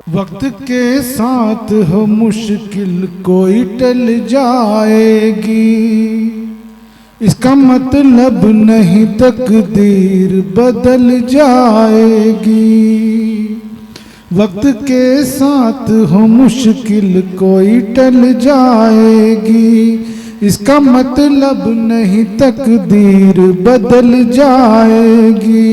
वक्त के साथ हो मुश्किल कोई टल जाएगी, इसका मतलब नहीं तकदीर बदल जाएगी। वक्त के साथ हो मुश्किल कोई टल जाएगी, इसका मतलब नहीं तकदीर बदल जाएगी।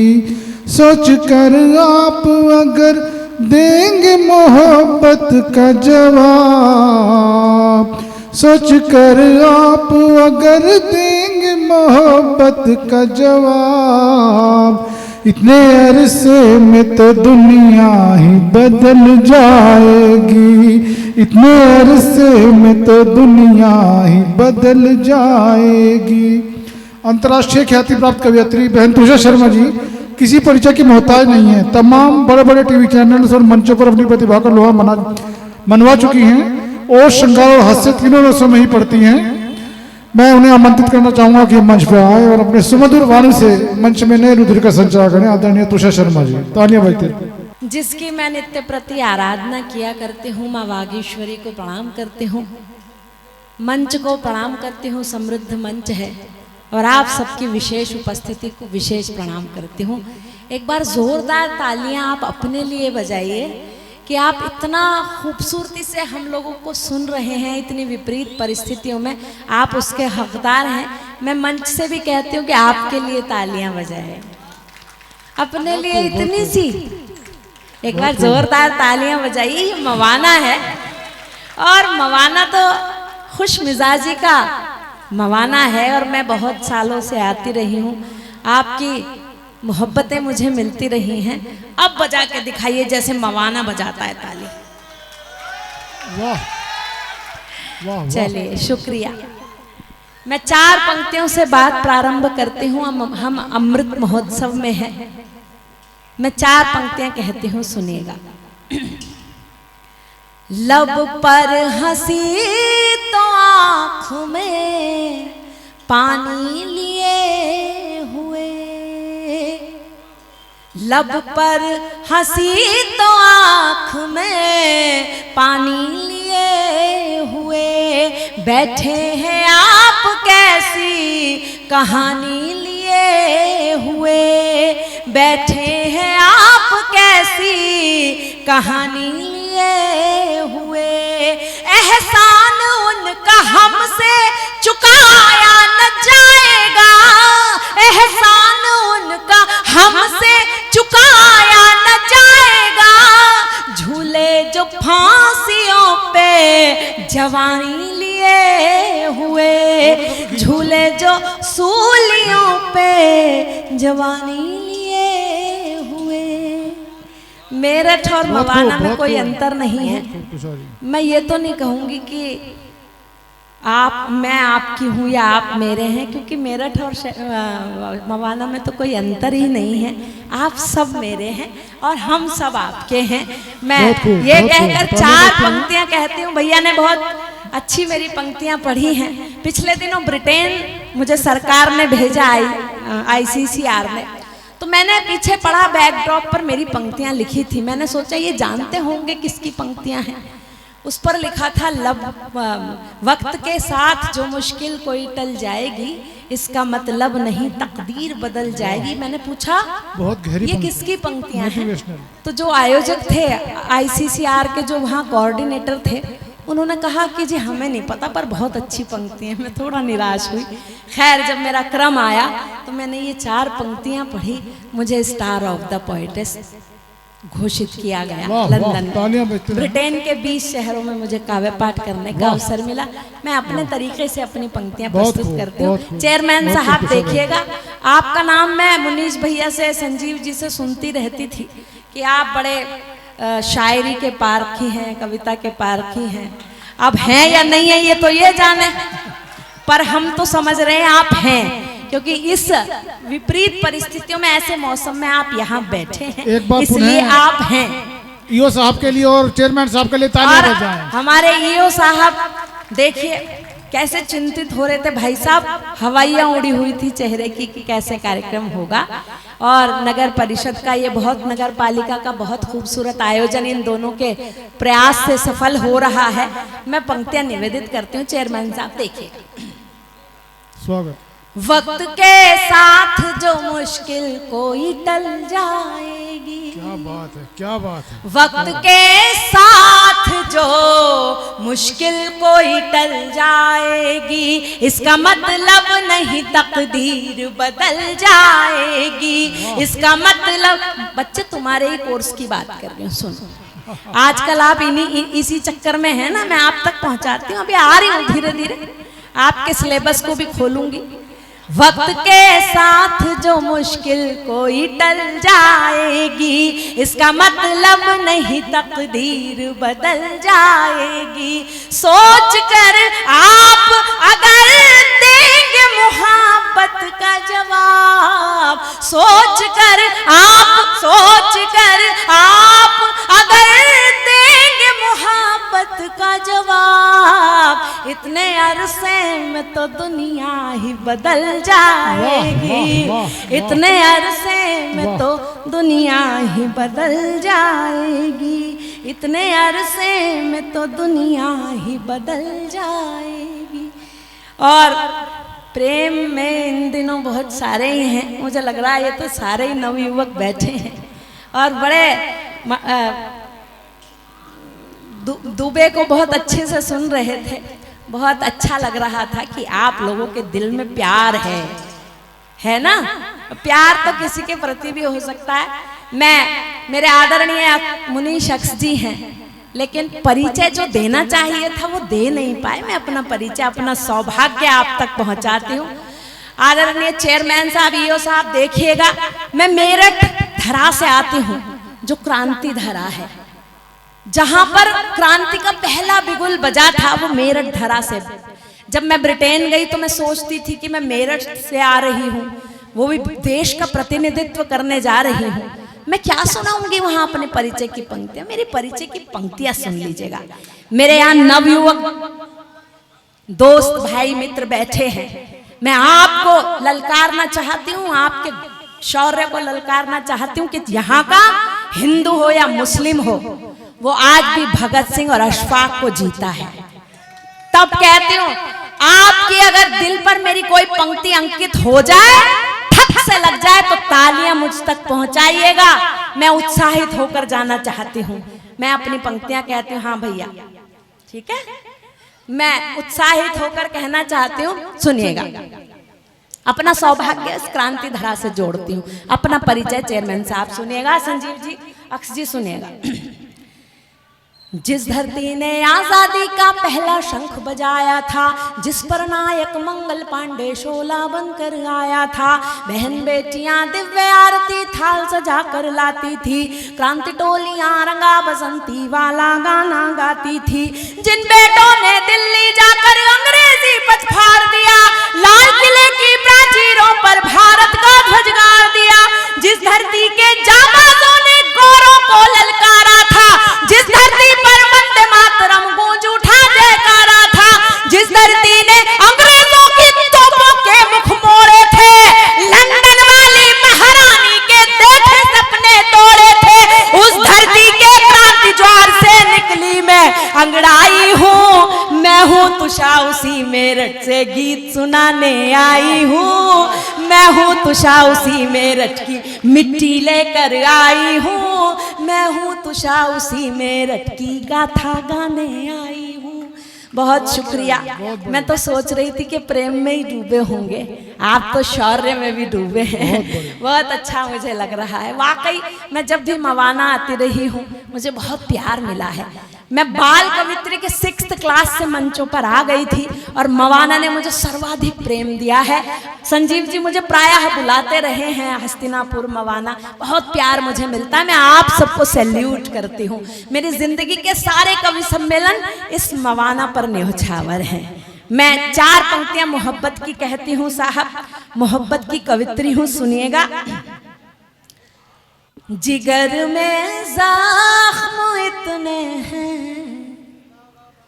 सोच कर आप अगर देंगे मोहब्बत का जवाब, सोच कर आप अगर देंगे मोहब्बत का जवाब, इतने अरसे में तो दुनिया ही बदल जाएगी, इतने अरसे में तो दुनिया ही बदल जाएगी। अंतर्राष्ट्रीय ख्याति प्राप्त कवयित्री बहन तुषा शर्मा जी किसी परिचय की मोहताज नहीं है। तमाम बड़े बड़े टीवी चैनल्स और मंचों पर अपनी प्रतिभा का लोहा मनवा चुकी हैं और श्रृंगार और हास्य तीनों रसों में ही पड़ती हैं। मैं उन्हें आमंत्रित करना चाहूंगा कि मंच पर आए और अपने सुमधुर वाणी से मंच में नए रुधिर का संचार करें। आदरणीय तुषा शर्मा जी, तालियां बजते। जिसकी मैं नित्य प्रति आराधना किया करती हूँ, माँ वागीश्वरी को प्रणाम करती हूँ, मंच को प्रणाम करती हूँ, समृद्ध मंच है और आप सबकी विशेष उपस्थिति को विशेष प्रणाम करती हूँ। एक बार जोरदार तालियां आप अपने लिए बजाइए कि आप इतना खूबसूरती से हम लोगों को सुन रहे हैं, इतनी विपरीत परिस्थितियों में आप उसके हकदार हैं। मैं मंच से भी कहती हूँ कि आपके लिए तालियां बजाएं, अपने लिए इतनी सी एक बार जोरदार तालियां बजाइए। ये मवाना है और मवाना तो खुश मिजाजी का मवाना है और मैं बहुत सालों से आती रही हूँ, आपकी मोहब्बतें मुझे मिलती रही हैं। अब बजा के दिखाइए जैसे मवाना बजाता है ताली। वाह वाह, चलिए शुक्रिया। मैं 4 पंक्तियों से बात प्रारंभ करती हूँ। हम अमृत महोत्सव में हैं। मैं 4 पंक्तियां कहती हूँ, सुनिएगा। लब पर हंसी तो आँख में पानी लिए हुए, लब पर हंसी तो आँख में पानी लिए हुए, बैठे हैं आप कैसी कहानी लिए हुए, बैठे हैं आप कैसी कहानी लिए हुए। एहसान उनका हमसे चुकाया न जाएगा, एहसान उनका हमसे चुकाया न जाएगा, झूले जो फांसियों पे जवानी लिए हुए, झूले जो सूलियों पे जवानी लिए हुए। मेरठ और मवाना में कोई अंतर नहीं है। मैं ये तो नहीं कहूंगी कि मैं आपकी हूँ या आप मेरे हैं, क्योंकि मेरठ और मवाना में तो कोई अंतर ही नहीं है। आप सब मेरे हैं और हम सब आपके हैं। मैं ये कहकर 4 पंक्तियां कहती हूँ। भैया ने बहुत अच्छी मेरी पंक्तियां पढ़ी हैं। पिछले दिनों ब्रिटेन मुझे सरकार ने भेजा ICCR में, तो मैंने पीछे पढ़ा बैकड्रॉप पर मेरी पंक्तियां लिखी थी। मैंने सोचा ये जानते होंगे किसकी पंक्तियां हैं। उस पर लिखा था वक्त के साथ जो मुश्किल कोई टल जाएगी, इसका मतलब नहीं तकदीर बदल जाएगी। मैंने पूछा बहुत गहरी ये किसकी पंक्तियां हैं? तो जो आयोजक थे ICCR के, जो वहाँ कोऑर्डिनेटर थे, उन्होंने कहा कि जी हमें नहीं पता पर बहुत अच्छी पंक्तियां। मैं थोड़ा निराश हुई। खैर जब मेरा क्रम आया तो मैंने ये 4 पंक्तियां पढ़ी। मुझे स्टार ऑफ द पोएटेस घोषित किया गया लंदन में। ब्रिटेन के 20 शहरों में मुझे काव्य पाठ करने का अवसर मिला। मैं अपने तरीके से अपनी पंक्तियां प्रस्तुत करती हूँ। चेयरमैन साहब देखिएगा, आपका नाम मैं मुनीश भैया से, संजीव जी से सुनती रहती थी कि आप बड़े शायरी के पारखी हैं, कविता के पारखी हैं। अब हैं या नहीं है ये तो ये जाने, पर हम तो समझ रहे हैं आप हैं, क्योंकि इस विपरीत परिस्थितियों में, ऐसे मौसम में आप यहाँ बैठे हैं, इसलिए आप हैं। ईओ साहब के लिए और चेयरमैन साहब के लिए तालियां बजाएं। हमारे ईओ साहब देखिए, कैसे चिंतित हो रहे थे भाई साहब, हवाइयाँ उड़ी हुई थी चेहरे की कि कैसे कार्यक्रम होगा। और नगर परिषद का ये बहुत, नगर पालिका का बहुत खूबसूरत आयोजन इन दोनों के प्रयास से सफल हो रहा है। मैं पंक्तियां निवेदित करती हूँ। चेयरमैन साहब देखिए, स्वागत। वक्त के साथ जो मुश्किल कोई टल जाएगी, क्या बात है, क्या बात है। वक्त के साथ जो मुश्किल कोई टल जाएगी, इसका मतलब नहीं तकदीर बदल जाएगी, इसका मतलब। बच्चे तुम्हारे ही कोर्स की बात कर रही हूँ, सुनो। आजकल आप इसी चक्कर में है ना, मैं आप तक पहुंचाती हूँ, अभी आ रही हूँ धीरे धीरे, आपके सिलेबस को भी खोलूंगी। वक्त के साथ जो मुश्किल कोई टल जाएगी, इसका मतलब नहीं तकदीर बदल जाएगी। सोच कर आप अगर देंगे मोहब्बत का जवाब, सोच कर आप अगर देंगे मोहब्बत का जवाब, इतने अरसे में तो दुनिया ही बदल जाएगी, इतने अरसे में तो दुनिया ही बदल जाएगी, इतने अरसे में तो दुनिया ही बदल जाएगी। और प्रेम में इन दिनों बहुत सारे ही हैं, मुझे लग रहा है ये तो सारे ही नवयुवक बैठे हैं और बड़े दुबे को बहुत अच्छे से सुन रहे थे। बहुत अच्छा लग रहा था कि आप लोगों के दिल में प्यार है ना। प्यार तो किसी के प्रति भी हो सकता है। मेरे आदरणीय मुनि शख्स जी हैं, लेकिन परिचय जो देना चाहिए था वो दे नहीं पाए। मैं अपना परिचय, अपना सौभाग्य आप तक पहुंचाती हूँ। आदरणीय चेयरमैन साहब, ईओ साहब, देखिएगा, मैं मेरठ धरा से आती हूँ, जो क्रांति धरा है, जहां पर क्रांति का पहला बिगुल बजा था, वो मेरठ धरा से। जब मैं ब्रिटेन गई तो मैं सोचती थी कि मैं मेरठ से आ रही हूँ, वो भी देश का प्रतिनिधित्व करने जा रही हूँ। मैं क्या सुनाऊंगी वहां अपने परिचय की पंक्तियां। मेरे परिचय की पंक्तियां सुन लीजिएगा। मेरे यहाँ नवयुवक दोस्त भाई मित्र बैठे हैं, मैं आपको ललकारना चाहती हूँ, आपके शौर्य को ललकारना चाहती हूँ कि यहाँ का हिंदू हो या मुस्लिम हो, वो आज भी भगत सिंह और अशफाक को जीता है। तब कहती हूँ, आपकी अगर दिल पर मेरी कोई पंक्ति अंकित हो जाए, ठक से लग जाए, तो तालियां मुझ तक पहुंचाइएगा। मैं उत्साहित होकर जाना चाहती हूँ। मैं अपनी पंक्तियां कहती हूँ, हाँ भैया ठीक है, मैं उत्साहित होकर कहना चाहती हूँ, सुनिएगा। अपना सौभाग्य इस क्रांति धरा से जोड़ती हूँ। अपना परिचय चेयरमैन साहब सुनिएगा, संजीव जी, अक्ष जी सुनिएगा। जिस धरती ने आजादी का पहला शंख बजाया था, जिस पर नायक मंगल पांडे शोला बनकर आया था, बहन बेटियां दिव्य आरती थाल सजा कर लाती थी, क्रांति टोलियां रंगा बसंती वाला गाना गाती थी। जिन बेटों ने दिल्ली जाकर अंग्रेजी पथ फाड़ दिया, लाल किले की प्राचीरों पर भारत का ध्वज गाड़ दिया, जिस धरती के जाबाजों ने गौरों को ललकारा था, जिस धरती पर वंदे मातरम गूंज उठा जयकारा था, जिस धरती ने अंग्रेजों की तोपों के मुख मोड़े थे, लंदन वाली महारानी के देखे सपने तोड़े थे, उस धरती के क्रांति ज्वार से निकली मैं अंगड़ाई हूँ। मैं हूँ तुषा उसी मेरठ से गीत सुनाने आई हूँ, मैं हूँ तुषा उसी मेरठ की मिट्टी लेकर आई हूँ, मैं हूँ तुषा उसी मेरठ की गाथा गाने आई हूँ। बहुत शुक्रिया। मैं तो सोच रही थी कि प्रेम में ही डूबे होंगे, आप तो शौर्य में भी डूबे हैं। बहुत अच्छा मुझे लग रहा है। वाकई मैं जब भी मवाना आती रही हूँ, मुझे बहुत प्यार मिला है। मैं बाल कवित्री के 6th क्लास से मंचों पर आ गई थी और मवाना ने मुझे सर्वाधिक प्रेम दिया है। संजीव जी मुझे प्रायः बुलाते रहे हैं हस्तिनापुर मवाना, बहुत प्यार मुझे मिलता है। मैं आप सबको सैल्यूट करती हूँ। मेरी जिंदगी के सारे कवि सम्मेलन इस मवाना पर न्योछावर हैं। मैं 4 पंक्तियां मोहब्बत की कहती हूँ साहब, मोहब्बत की कवित्री हूँ, सुनिएगा। जिगर में ज़ख्म इतने हैं,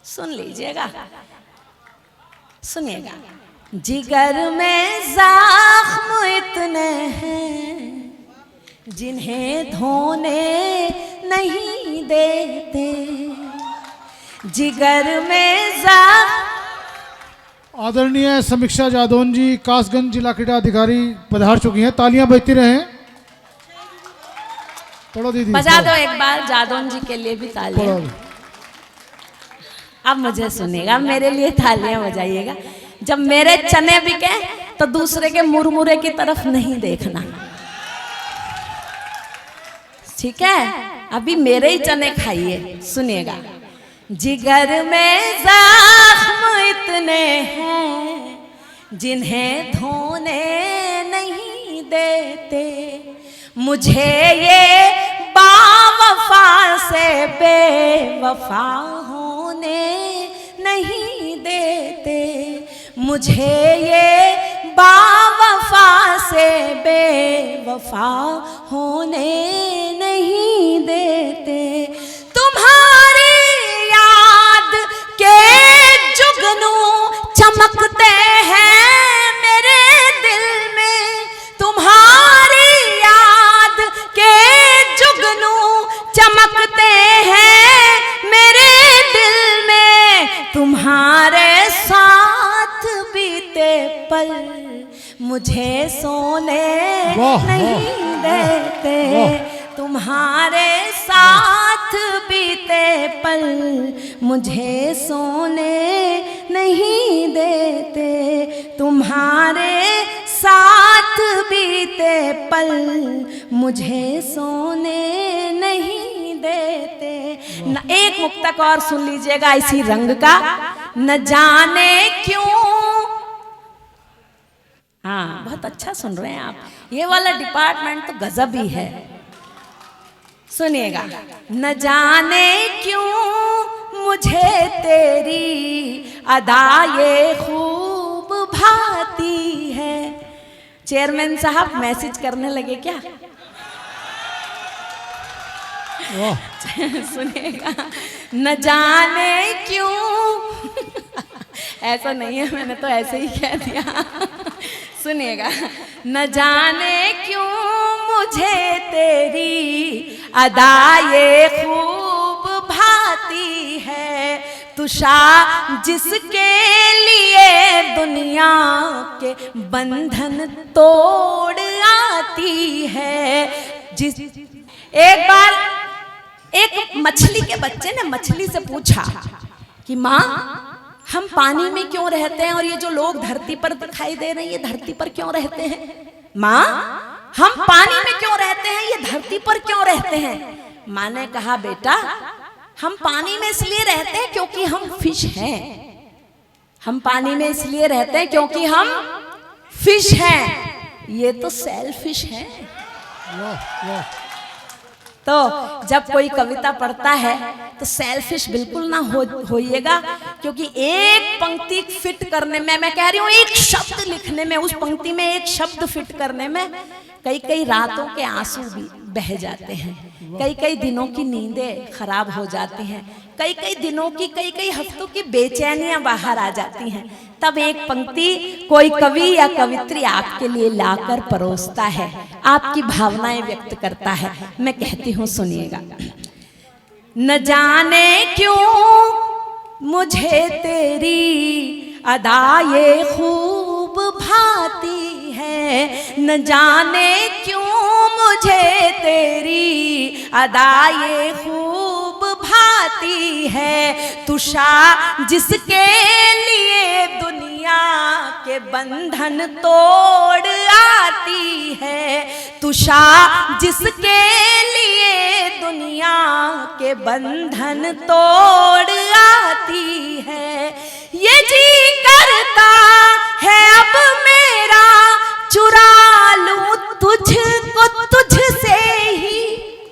सुन लीजिएगा। सुनिएगा। जिगर में जख्म इतने हैं जिन्हें धोने नहीं देते, जिगर में आदरणीय समीक्षा जादौन जी कासगंज जिला क्रीड़ा अधिकारी पधार चुकी हैं। तालियां बजती रहें। पढ़ो दीदी, बजा दो एक बार जादौन जी के लिए भी तालियां। पढ़ो। अब मुझे सुनिएगा, मेरे लिए तालियां बजाइएगा। जब मेरे चने बिके तो दूसरे के मुरमुरे की तरफ नहीं देखना, ठीक है? अभी मेरे ही चने खाइए। सुनिएगा। जिगर में जख्म इतने हैं जिन्हें धोने नहीं देते, मुझे ये बावफा से बेवफा होने नहीं देते, मुझे ये बावफा से बेवफा होने नहीं देते। तुम्हारी याद के जुगनू चमकते हैं मेरे दिल में, तुम्हारी याद के जुगनू चमकते हैं मेरे दिल में, तुम्हारे साथ बीते पल मुझे सोने नहीं देते, तुम्हारे साथ बीते पल मुझे सोने नहीं देते, तुम्हारे साथ बीते पल मुझे सोने नहीं देते। न एक मुक्तक और सुन लीजिएगा इसी रंग का। न जाने क्यों, हाँ बहुत अच्छा सुन रहे हैं आप, ये वाला डिपार्टमेंट तो गजब ही है। सुनिएगा। न जाने क्यों मुझे तेरी अदा ये खूब भाती है। चेयरमैन साहब मैसेज करने लगे क्या? सुनिएगा। न जाने क्यों ऐसा नहीं है, मैंने तो ऐसे ही कह दिया। सुनिएगा। न जाने क्यों मुझे तेरी अदा ये खूब भाती है, तुषा जिसके लिए दुनिया के बंधन तोड़ आती है। जिस एक बार एक मछली के बच्चे ने मछली से पूछा कि माँ हम पानी में क्यों रहते हैं और ये जो लोग धरती पर दिखाई दे रहे हैं ये धरती पर क्यों रहते हैं? माँ हम पानी में क्यों रहते हैं, ये धरती पर क्यों रहते हैं? माँ ने कहा बेटा हम पानी में इसलिए रहते हैं क्योंकि हम फिश हैं, हम पानी में इसलिए रहते हैं क्योंकि हम फिश हैं, ये तो सेल्फिश है। तो जब कोई कविता पढ़ता है तो सेल्फिश बिल्कुल ना होइएगा, क्योंकि एक पंक्ति फिट करने में, मैं कह रही हूँ एक शब्द लिखने में, उस पंक्ति में एक शब्द फिट करने में कई कई रातों के आंसू भी बह जाते हैं, कई कई दिनों की नींदें खराब हो जाती हैं, कई कई दिनों की, कई कई हफ्तों की बेचैनियां बाहर आ जाती हैं। तब एक पंक्ति कोई कवि या कवित्री आपके लिए लाकर परोसता है, आपकी भावनाएं व्यक्त करता है। मैं कहती हूँ सुनिएगा। न जाने क्यों मुझे तेरी अदा ये खूब भाती है, न जाने क्यों मुझे तेरी अदा ये खूब भाती है, तुषा जिसके लिए दुनिया के बंधन तोड़ आती है, तुषा जिसके लिए दुनिया के बंधन तोड़ आती है। ये जी करता है अब मेरा चुरा लूं तुझको तुझसे ही,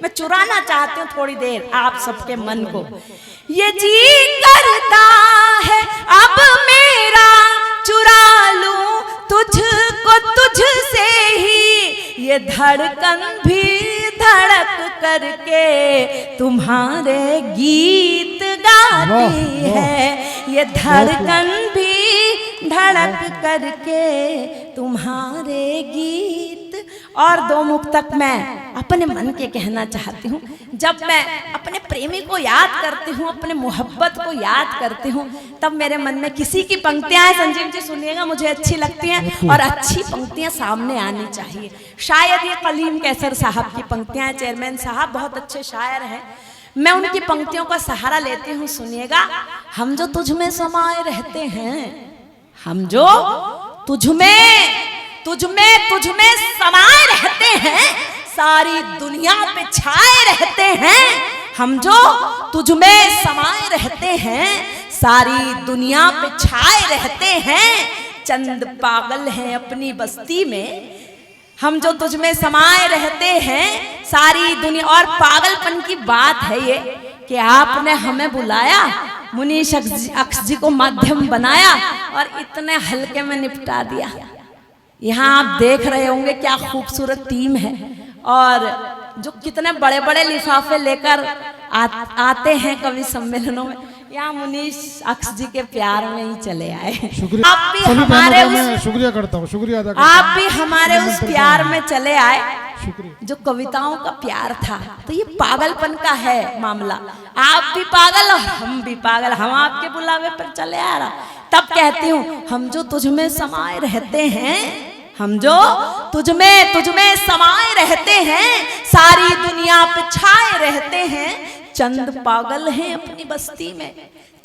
मैं चुराना चाहती हूँ थोड़ी देर आप सबके मन को। ये जी करता है अब मेरा चुरा लूं तुझको तुझसे ही, ये धड़कन भी धड़क करके तुम्हारे गीत गाती है, ये धड़कन भी धड़क करके तुम्हारे गीत। और दो मुक्तक मैं अपने मन के कहना चाहती हूँ। जब मैं अपने प्रेमी को याद करती हूँ, अपने मोहब्बत को याद करती हूँ, तब मेरे मन में किसी की पंक्तियाँ हैं, संजीव जी सुनिएगा, मुझे अच्छी लगती हैं और अच्छी पंक्तियाँ सामने आनी चाहिए। शायद ये कलीम कैसर साहब की पंक्तियाँ हैं। चेयरमैन साहब बहुत अच्छे शायर हैं, मैं उनकी पंक्तियों का सहारा लेती हूँ। सुनिएगा, हम जो तुझ में समाये रहते हैं, हम जो तुझ में समाये रहते हैं, सारी दुनिया पे छाए रहते हैं। हम जो तुझ में समाये रहते हैं, सारी दुनिया पे छाए रहते हैं। चंद पागल हैं अपनी बस्ती में, हम जो तुझ में समाये रहते हैं, सारी दुनिया। और पागलपन की बात है ये कि आपने हमें बुलाया, मुनीश अक्स जी को माध्यम बनाया और इतने हल्के में निपटा दिया। यहाँ आप देख रहे होंगे क्या खूबसूरत टीम है, और जो कितने बड़े बड़े लिफाफे लेकर आते हैं कवि सम्मेलनों में। यहाँ मुनीश अक्स जी के प्यार में ही चले आए। शुक्रिया, आप भी हमारे शुक्रिया करता हूँ, शुक्रिया अदा करता हूँ। आप भी हमारे उस प्यार में चले आए शुक्रिया। जो कविताओं का प्यार था। तो ये पागलपन का है मामला। आप भी पागल और हम भी पागल, हम आपके बुलावे पर चले आ रहा। तब कहती हूँ, हम जो तुझ में समाये रहते हैं, हम जो तुझ में समाये रहते हैं, सारी दुनिया पे छाए रहते हैं। चंद पागल हैं अपनी बस्ती में,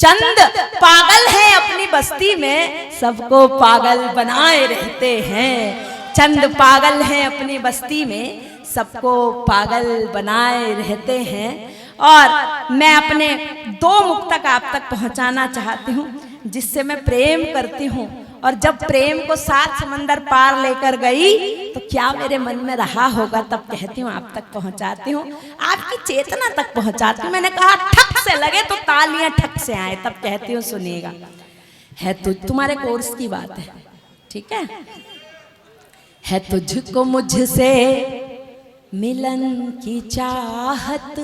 चंद पागल हैं अपनी बस्ती में, सबको पागल बनाए रहते हैं। चंद पागल हैं अपनी बस्ती में, सबको पागल बनाए रहते हैं। और मैं अपने दो मुक्तक आप तक पहुंचाना चाहती हूँ, जिससे मैं प्रेम करती हूँ। और जब प्रेम को 7 समंदर पार लेकर गई तो क्या मेरे मन में रहा होगा, तब कहती हूँ आप तक पहुंचाती हूँ, आपकी चेतना तक पहुंचाती हूँ। मैंने कहा ठक से लगे तो तालियां ठक से आए, तब कहती हूँ सुनिएगा। है तो तुम्हारे कोर्स की बात है, ठीक है तुझको मुझसे मिलन की चाहत,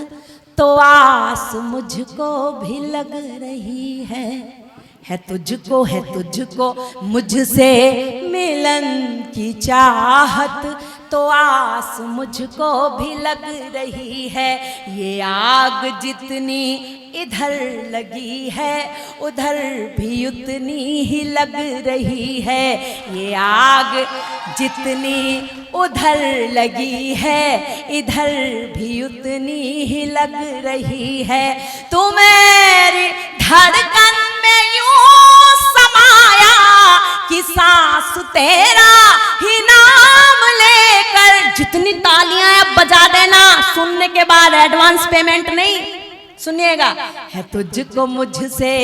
तो आस मुझको भी लग रही है तुझको मुझसे मिलन की चाहत, तो आस मुझको भी लग रही है। ये आग जितनी इधर लगी है, उधर भी उतनी ही लग रही है। ये आग जितनी उधर लगी है, इधर भी उतनी ही लग रही है। तू मेरी धड़कन में यूं समाया कि सांस तेरा ही नाम लेकर। जितनी तालियां अब बजा देना, सुनने के बाद एडवांस पेमेंट नहीं, सुनिएगा। है तुझको मुझसे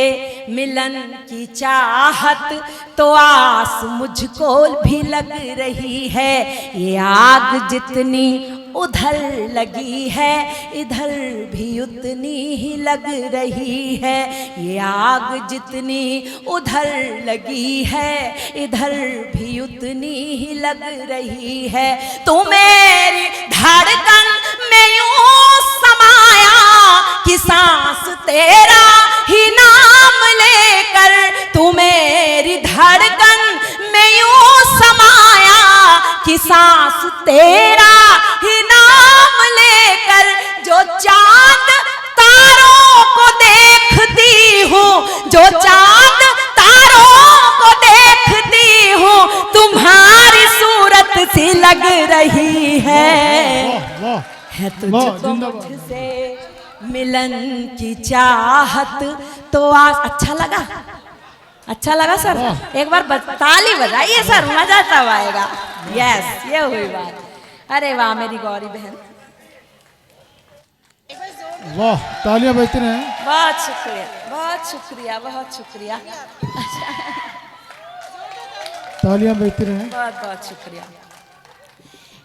मिलन की चाहत, तो आस मुझको भी लग रही है। ये आग जितनी उधर लगी है, इधर भी उतनी ही लग रही है। ये आग जितनी उधर लगी है, इधर भी उतनी ही लग रही है। तू मेरी धड़कन में यूं समाया कि सांस तेरा ही नाम लेकर। तू मेरी धड़कन में यूं समाया कि सांस तेरा ही नाम लेकर। जो चांद तारों को देखती हूँ, जो चांद तारों को देखती हूँ, तुम्हारी सूरत सी लग रही है तुझको मुझसे मिलन की चाहत, तो आज अच्छा लगा सर? एक बार ताली बजाइए सर, मजा तब आएगा। यस, ये हुई बात। अरे वाह मेरी गौरी बहन, वाह, तालियां बजती रहें। बहुत शुक्रिया, बहुत शुक्रिया, बहुत शुक्रिया। तालियां बजती रहें। बहुत बहुत शुक्रिया।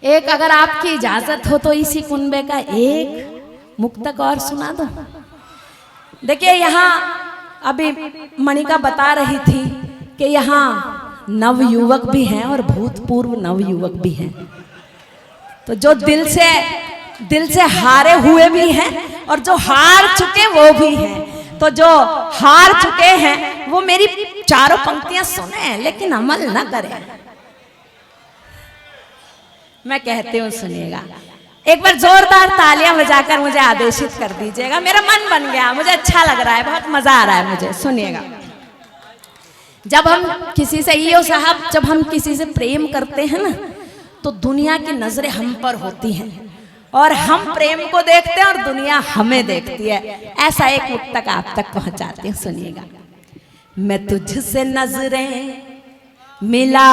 एक अगर आपकी इजाजत हो तो इसी कुनबे का एक मुक्तक और सुना दो। देखिए, यहाँ अभी मणिका बता रही थी कि यहाँ नवयुवक भी हैं और भूतपूर्व नवयुवक भी हैं। तो जो दिल से हारे हुए भी हैं और जो हार चुके वो भी हैं। तो जो हार चुके हैं वो मेरी चारों पंक्तियां सुने लेकिन अमल न करें। मैं कहती हूँ सुनिएगा, एक बार जोरदार तालियां बजाकर मुझे आदेशित कर दीजिएगा। मेरा मन बन गया, मुझे अच्छा लग रहा है, बहुत मजा आ रहा है मुझे। सुनिएगा, जब हम किसी से, ये साहब, जब हम किसी से प्रेम करते हैं ना तो दुनिया की नजरें हम पर होती हैं और हम प्रेम को देखते हैं और दुनिया हमें देखती है। ऐसा एक मुक्तक आप तक पहुंचाती हूँ, सुनिएगा। मैं तुझसे नजरें मिला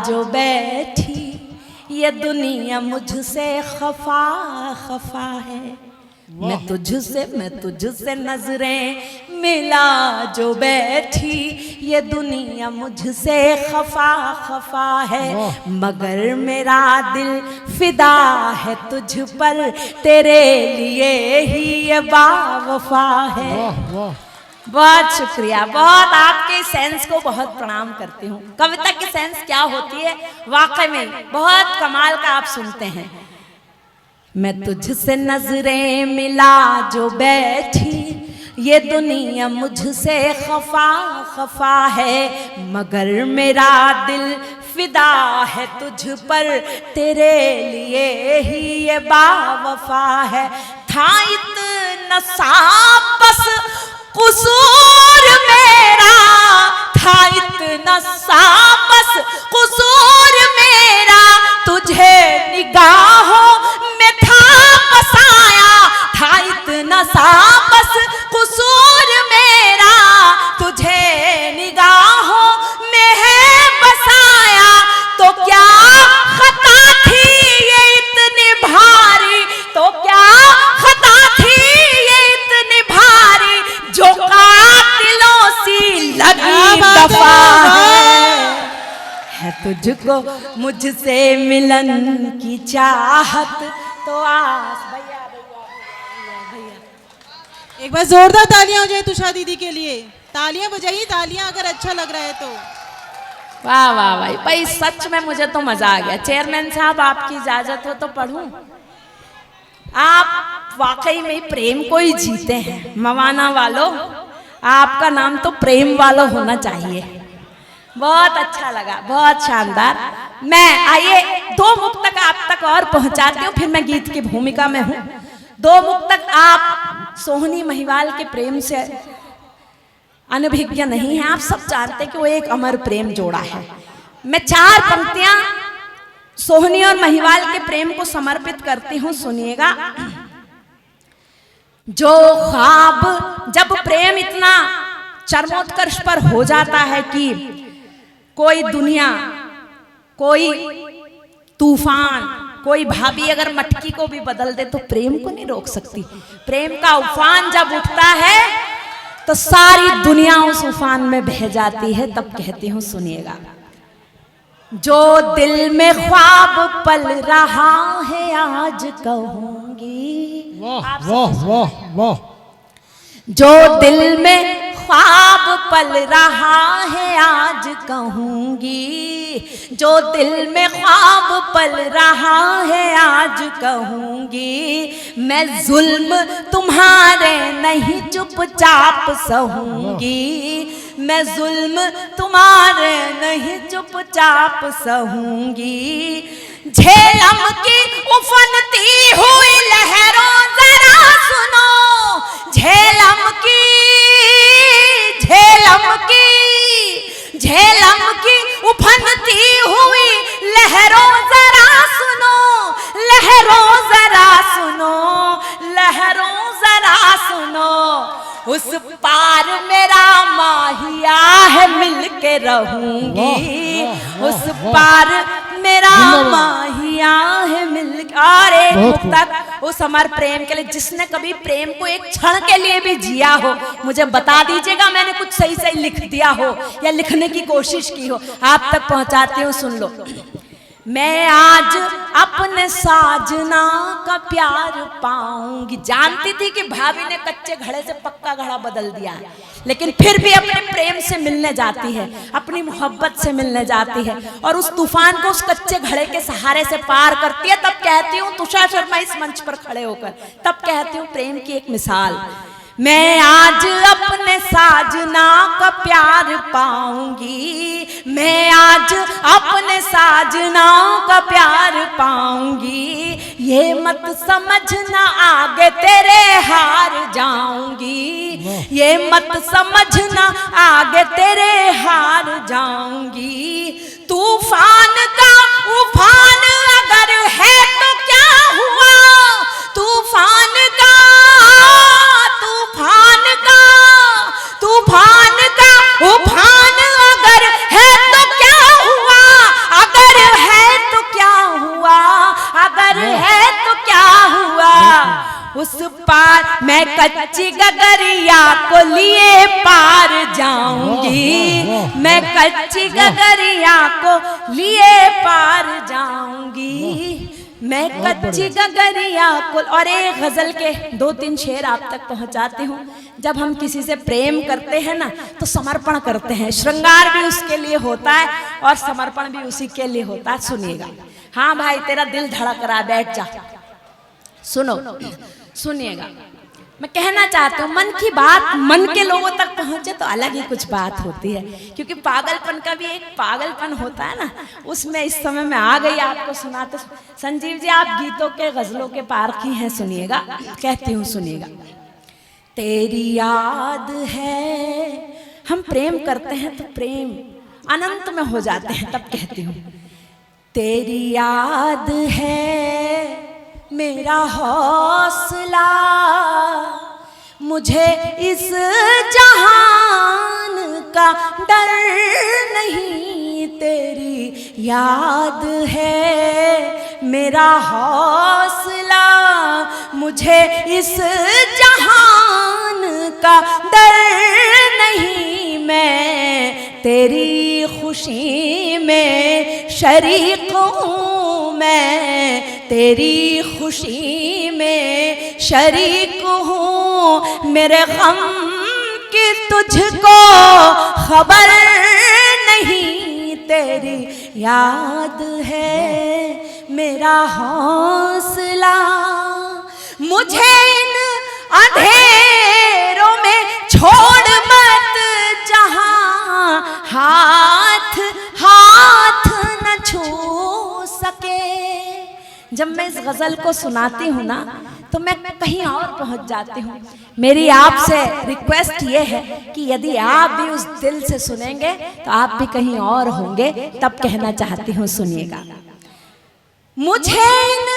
जो बैठी, ये दुनिया मुझसे खफा खफा है। मैं तुझसे नजरें मिला जो बैठी, ये दुनिया मुझसे खफा खफा है। मगर मेरा दिल फिदा है तुझ पर, तेरे लिए ही ये बावफा है। बहुत शुक्रिया, बहुत आपके सेंस को बहुत प्रणाम करती हूँ। कविता की सेंस क्या होती है, वाकई में बहुत कमाल का आप सुनते हैं। मैं तुझसे नजरें मिला जो बैठी, ये दुनिया मुझसे खफा खफा है। मगर मेरा दिल फिदा है तुझ पर, तेरे लिए ही ये बावफा है। था इतना सा बस कुसूर मेरा, था इतना सा बस कुसूर मेरा, तुझे निगाहों में था बसाया। था इतना सा बस कुसूर मेरा, तुझे निगाहों में है बसाया। तो क्या खता थी ये इतनी भारी, तो क्या खता थी ये इतनी भारी, जो कातिलों सी लगी दफा है। तुझको मुझसे मिलन की चाहत तो आस। भैया एक बार जोरदार तालियां हो जाए तुषार दीदी के लिए। तालियां बजाइए, तालियां अगर अच्छा लग रहा है तो। वाह वाह भाई, भाई सच में मुझे तो मजा आ गया। चेयरमैन साहब, आपकी इजाजत हो तो पढ़ूं। आप वाकई में प्रेम को ही जीते हैं। मवाना वालों, आपका नाम तो प्रेम वालों होना चाहिए। बहुत अच्छा लगा, बहुत शानदार। मैं आइए दो मुक्तक आप तक और पहुंचाती हूँ, फिर मैं गीत की भूमिका में हूँ। दो मुक्तक आप सोहनी महिवाल के प्रेम से अनभिज्ञ नहीं है, आप सब जानते हैं कि वो एक अमर प्रेम जोड़ा है। मैं चार पंक्तियां सोहनी और महिवाल के प्रेम को समर्पित करती हूं, सुनिएगा। जो ख्वाब, जब प्रेम इतना चरमोत्कर्ष पर हो जाता है कि कोई दुनिया, कोई तूफान, कोई भाभी अगर मटकी को भी बदल दे तो प्रेम को नहीं रोक सकती। प्रेम का उफान जब उठता है तो सारी दुनिया उस उफान में बह जाती है। तब कहती हूं, सुनिएगा। जो दिल में ख्वाब पल रहा है आज कहूंगी। वाह वाह वाह वाह। जो दिल में ख्वाब पल रहा है आज कहूंगी। जो दिल में ख्वाब पल रहा है आज कहूंगी। मैं जुल्म तुम्हारे नहीं चुपचाप सहूंगी। मैं जुल्म तुम्हारे नहीं चुपचाप सहूंगी। झेलम की उफनती हुई लहरों जरा सुनो। झेलम की उफनती हुई लहरों जरा सुनो। लहरों जरा सुनो, लहरों जरा सुनो। उस पार मेरा माहिया है, मिल के रहूंगी। उस पार मेरा माहिया है, मिल के। और एक मुक्तक उस अमर प्रेम के लिए जिसने कभी प्रेम को एक क्षण के लिए भी जिया हो, मुझे बता दीजिएगा। मैंने कुछ सही सही लिख दिया हो या लिखने की कोशिश की हो, आप तक पहुंचाती हूँ, सुन लो। मैं आज अपने साजना का प्यार पाऊंगी। जानती थी कि भाभी ने कच्चे घड़े से पक्का घड़ा बदल दिया है, लेकिन फिर भी अपने प्रेम से मिलने जाती है, अपनी मोहब्बत से मिलने जाती है और उस तूफान को उस कच्चे घड़े के सहारे से पार करती है। तब कहती हूँ, तुषार शर्मा इस मंच पर खड़े होकर, तब कहती हूँ प्रेम की एक मिसाल। मैं आज अपने साजना का प्यार पाऊंगी, मैं आज अपने साजना का प्यार पाऊंगी, ये मत समझना आगे तेरे हार जाऊंगी, ये मत समझना आगे तेरे हार जाऊंगी। तूफान का उफान अगर है तो क्या हुआ, तूफान का उफान अगर है तो क्या हुआ, अगर है तो क्या हुआ, अगर है तो क्या हुआ। उस पार मैं कच्ची गगरिया को लिए पार जाऊंगी, मैं कच्ची गगरिया को लिए पार जाऊंगी, मैं कच्ची गगरिया को। और एक गजल के 2-3 शेर आप तक पहुंचाती हूँ। जब हम किसी से प्रेम करते हैं ना तो समर्पण करते हैं, श्रृंगार भी उसके लिए होता है और समर्पण भी उसी के लिए होता है। सुनिएगा। हाँ भाई तेरा दिल धड़क रहा, बैठ जा, सुनो सुनिएगा। मैं कहना चाहती हूँ मन की बात मन के लोगों तक पहुंचे तो अलग ही कुछ बात होती है, क्योंकि पागलपन का भी एक पागलपन होता है ना, उसमें इस समय मैं आ गई आपको सुनाते। संजीव जी आप गीतों के गजलों के पारखी हैं, सुनिएगा। कहती हूँ सुनिएगा। तेरी याद है, हम प्रेम करते हैं तो प्रेम अनंत में हो जाते हैं, तब कहती हूँ तेरी याद है मेरा हौसला, मुझे इस जहान का डर नहीं, तेरी याद है मेरा हौसला, मुझे इस जहान का डर नहीं, मैं तेरी खुशी में शरीक हूँ, मैं तेरी खुशी में शरीक हूँ, मेरे गम की तुझको खबर नहीं, तेरी याद है मेरा हौसला, मुझे इन अंधेरों में छोड़ मत जहां हाथ हाथ न छू सके। जब मैं इस गजल को सुनाती हूँ ना तो मैं कहीं और पहुंच जाती हूँ। मेरी आपसे रिक्वेस्ट ये है कि यदि आप भी उस दिल से सुनेंगे तो आप भी कहीं और होंगे, तब कहना चाहती हूँ सुनिएगा। मुझे इन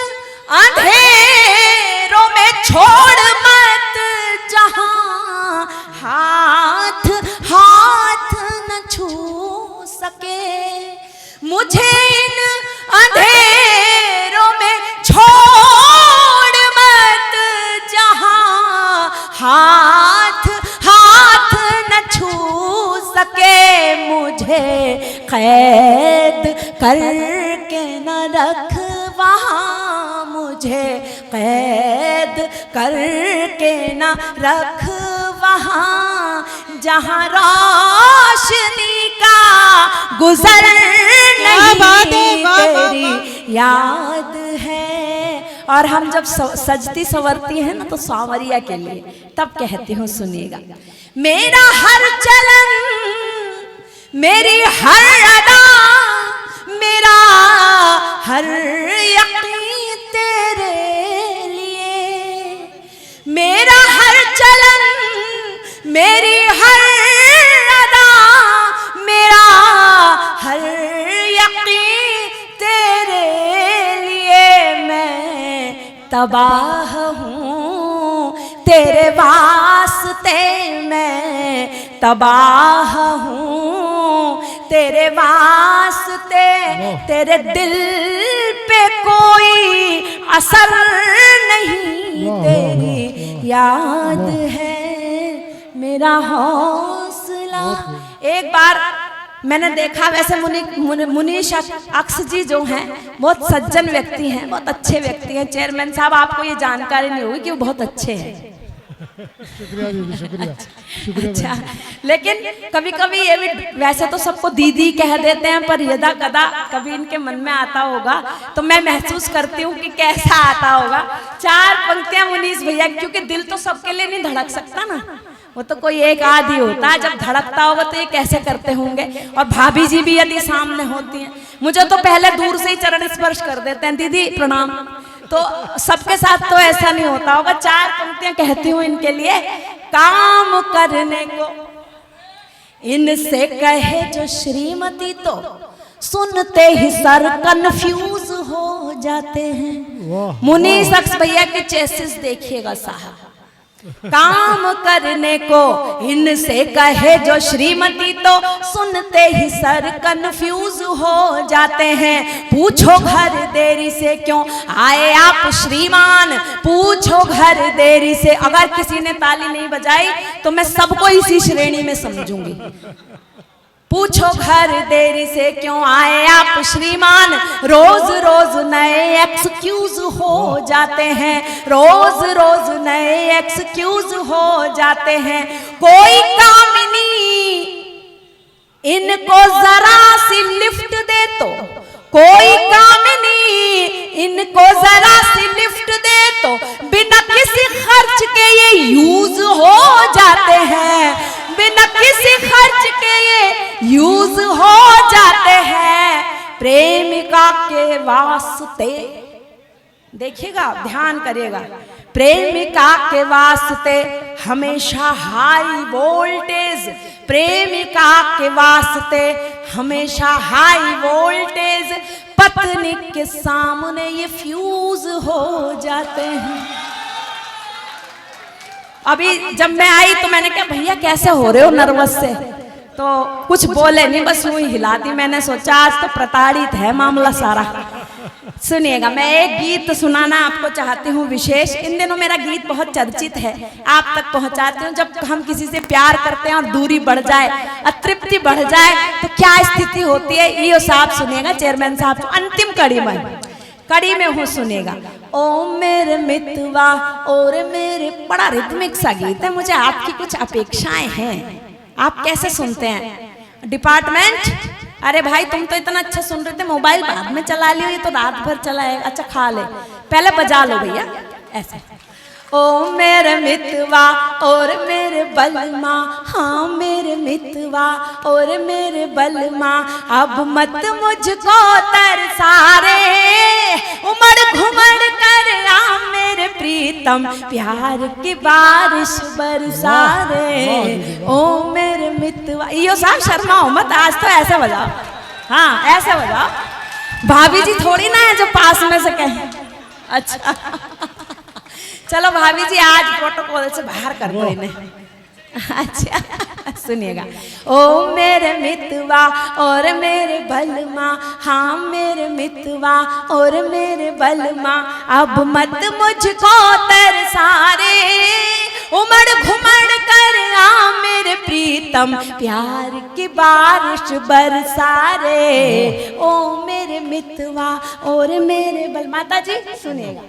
अंधेरों में छोड़ मत जहां हाथ हाथ न छू सके, मुझे इन अंधेरों में छोड़ मत जहां हाथ हाथ न छू सके, मुझे कैद करके न रख वहाँ, मुझे कैद करके न रख वहाँ, जहाँ रोशनी का गुजर नहीं, तेरी याद है। और हम जब सजती संवरती हैं ना तो सांवरिया के लिए, तब कहती हूँ सुनिएगा। मेरा हर चलन मेरी हर अदा मेरा हर यकीन तेरे लिए, मेरा हर चलन मेरी हर अदा मेरा हर यकीन तेरे लिए, मैं तबाह हूँ तेरे वास्ते, मैं तबाह हूँ तेरे वास्ते, तेरे दिल पे कोई असर नहीं, तेरी याद है मेरा हौसला। एक बार मैंने देखा, वैसे मुनीश अक्स जी जो हैं बहुत सज्जन व्यक्ति हैं, बहुत अच्छे व्यक्ति हैं। चेयरमैन साहब आपको ये जानकारी नहीं होगी कि वो बहुत अच्छे हैं। शुक्रिया दीदी, शुक्रिया शुक्रिया। अच्छा, लेकिन कभी कभी ये भी, वैसे तो सबको दीदी कह देते हैं, पर यदा कदा कभी इनके मन में आता होगा तो मैं महसूस करती हूँ कि कैसा आता होगा। 4 पंक्तियां मुनीष भैया, क्योंकि दिल तो सबके लिए नहीं धड़क सकता ना, वो तो कोई एक आदि होता है, जब धड़कता होगा तो ये कैसे करते होंगे। और भाभी जी भी यदि सामने होती हैं, मुझे तो पहले दूर से ही चरण स्पर्श कर देते हैं, दीदी प्रणाम। तो सबके साथ तो ऐसा नहीं होता होगा। 4 पंक्तियां कहती हूँ इनके लिए। काम करने को इनसे कहे जो श्रीमती, तो सुनते ही सर कन्फ्यूज हो जाते हैं। मुनीष अक्स भैया के चेसिस देखिएगा साहब। काम करने को इनसे कहे जो श्रीमती, तो सुनते ही सर कन्फ्यूज हो जाते हैं। पूछो घर देरी से क्यों आए आप श्रीमान, पूछो घर देरी से। अगर किसी ने ताली नहीं बजाई तो मैं सबको इसी श्रेणी में समझूंगी। पूछो घर देरी से क्यों आए आप श्रीमान, रोज रोज नए एक्सक्यूज हो जाते हैं, रोज रोज नए एक्सक्यूज हो जाते हैं। कोई कामिनी इनको जरा सी लिफ्ट दे तो, कोई कामिनी इनको जरा सी लिफ्ट दे तो बिना किसी खर्च के ये यूज हो जाते हैं, बिना किसी खर्च के ये यूज हो जाते हैं। प्रेमिका के वास्ते, देखिएगा ध्यान करिएगा, प्रेमिका के वास्ते हमेशा हाई वोल्टेज, प्रेमिका के वास्ते हमेशा हाई वोल्टेज, पत्नी के सामने ये फ्यूज हो जाते हैं। अभी जब मैं आई तो मैंने कहा भैया कैसे हो रहे हो नर्वस से, तो कुछ बोले नहीं, बस यूं ही हिला दी। मैंने सोचा आज तो प्रताड़ित है मामला सारा। सुनिएगा, मैं एक गीत सुनाना आपको चाहती हूँ विशेष। इन दिनों मेरा गीत बहुत चर्चित है, आप तक पहुँचाती हूँ। जब हम किसी से प्यार करते हैं और दूरी बढ़ जाए, अतृप्ति बढ़ जाए, तो क्या स्थिति होती है, ये साहब सुनिएगा, चेयरमैन साहब, अंतिम कड़ी में हूँ, सुनेगा। ओ मेरे मितवा और मेरे, बड़ा रिदमिक सा गीत है, मुझे आपकी कुछ अपेक्षाएं हैं। आप कैसे सुनते हैं डिपार्टमेंट? अरे भाई तुम तो इतना अच्छा सुन रहे थे, मोबाइल बाद में चला लियो, ये तो रात भर चलाएगा। अच्छा खा ले, पहले बजा लो भैया ऐसे। ओ मेरे मितवा और मेरे बलमा, हाँ मेरे मितवा और मेरे बलमा, अब मत मुझको तरसा रे, उमड़ घुमड़ कर आ मेरे प्रीतम, प्यार की बारिश बरसा रे। ओ मेरे मितवा, यो साहब शर्माओ मत, आज तो ऐसे बजाओ, हाँ ऐसे बजाओ। भाभी जी थोड़ी ना है जो पास में से कहें। अच्छा चलो भाभी जी आज प्रोटोकॉल से बाहर कर दो इन्हें। अच्छा सुनिएगा। ओ मेरे मितवा और मेरे बलमा, हाँ मेरे मितवा और मेरे बलमा, अब मत मुझको तरसा रे, उमड़ घुमड़ कर आ मेरे प्रीतम, प्यार की बारिश बरसा रे। ओ मेरे मितवा और मेरे बल, माता जी सुनिएगा।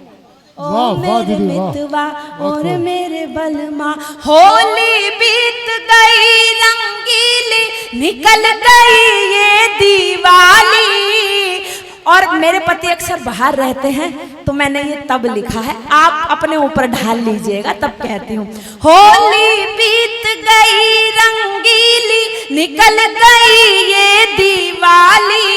ओ मेरे मितवा और मेरे बलमा, होली बीत गई रंगीली, निकल गई ये दिवाली। और मेरे पति अक्सर बाहर रहते हैं तो मैंने ये तब लिखा है, आप अपने ऊपर ढाल लीजिएगा, तब कहती हूँ। होली बीत गई रंगीली, निकल गई ये दिवाली,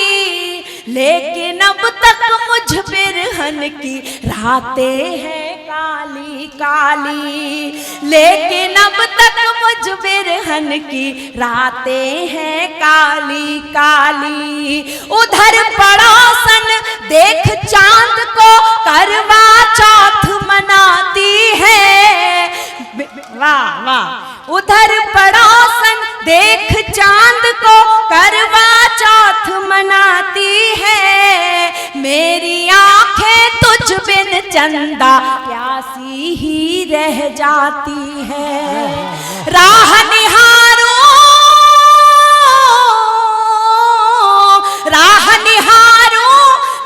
लेकिन अब तक मुझ बिरहन की रातें हैं काली काली, लेकिन अब तक मुझ बिरहन की रातें हैं काली काली। उधर पड़ोसन देख चांद को करवा चौथ मनाती है, वाह वाह। उधर पड़ोसन देख चांद को करवा चौथ मनाती है, मेरी आंखें तुझ बिन चंदा प्यासी ही रह जाती है। राह निहारो राह निहारो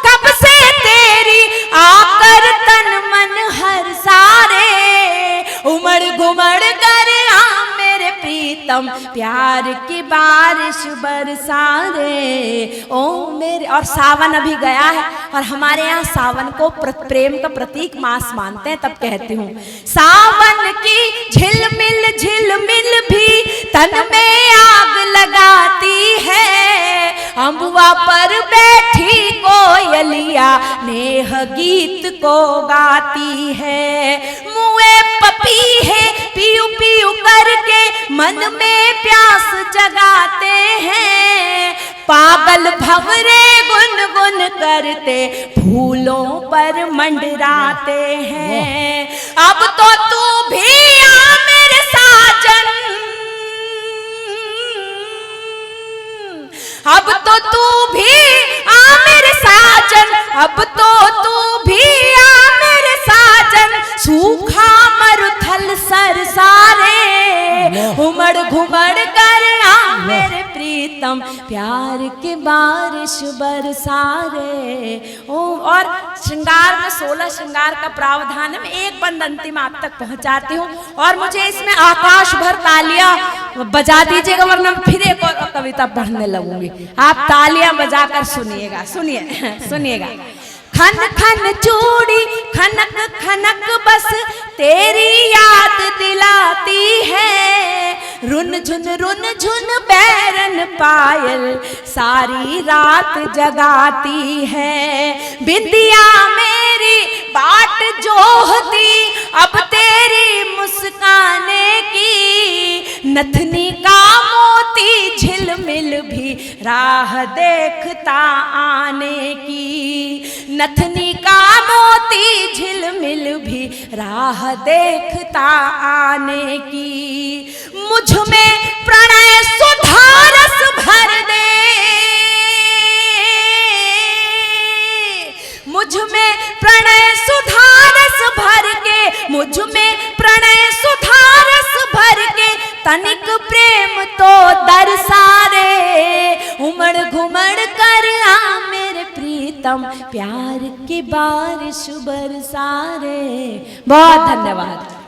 कब से तेरी, आकर तन मन हर सारे, उमड़ घुमड़ कर आ मेरे प्रीतम प्यार की बारिश बरसा रे ओ मेरे। और सावन अभी गया है और हमारे यहाँ सावन को प्रेम का प्रतीक मास मानते हैं, तब कहती हूँ सावन की झिलमिल भी तन में आग लगाती है, अम्बुआ पर बैठी कोयलिया नेह गीत को गाती है, मुए पपी है पीयू पीयू करके मन में प्यास जगाते हैं, पागल भंवरे गुनगुन करते फूलों पर मंडराते हैं। अब तो तू भी आ मेरे साजन, अब तो तू भी आ मेरे साजन, अब तो तू भी आ मेरे साजन, सूखा मरुथल सरसारे उमड़ घुमड़ कर आ मेरे प्रीतम प्यार की बारिश बरसारे ओ। और श्रृंगार में 16 श्रृंगार का प्रावधान है, मैं एक बंद अंतिम आप तक पहुंचाती हूँ और मुझे इसमें आकाश भर तालियां बजा दीजिएगा वरना फिर एक और कविता पढ़ने लगूंगी। आप तालियां बजाकर सुनिएगा, सुनिए सुनिएगा। खन खन चूड़ी खनक खनक बस तेरी याद दिलाती है, रुन झुन बैरन पायल सारी रात जगाती है, बिंदिया मेरी बाट जोहती अब तेरी मुस्काने की, नथनी का मोती झिलमिल भी राह देखता आने की, नथनी का मोती झिलमिल भी राह देखता आने की, मुझ में प्रणय सुधारस भर दे, मुझ में प्रणय सुधारस भर के, मुझ में प्रणय सुधारस भर के, तनिक प्रेम तो दर्शा रे उमड़ घुमड़ कर आ मेरे प्रीतम प्यार की बारिश बरसा रे। बहुत धन्यवाद।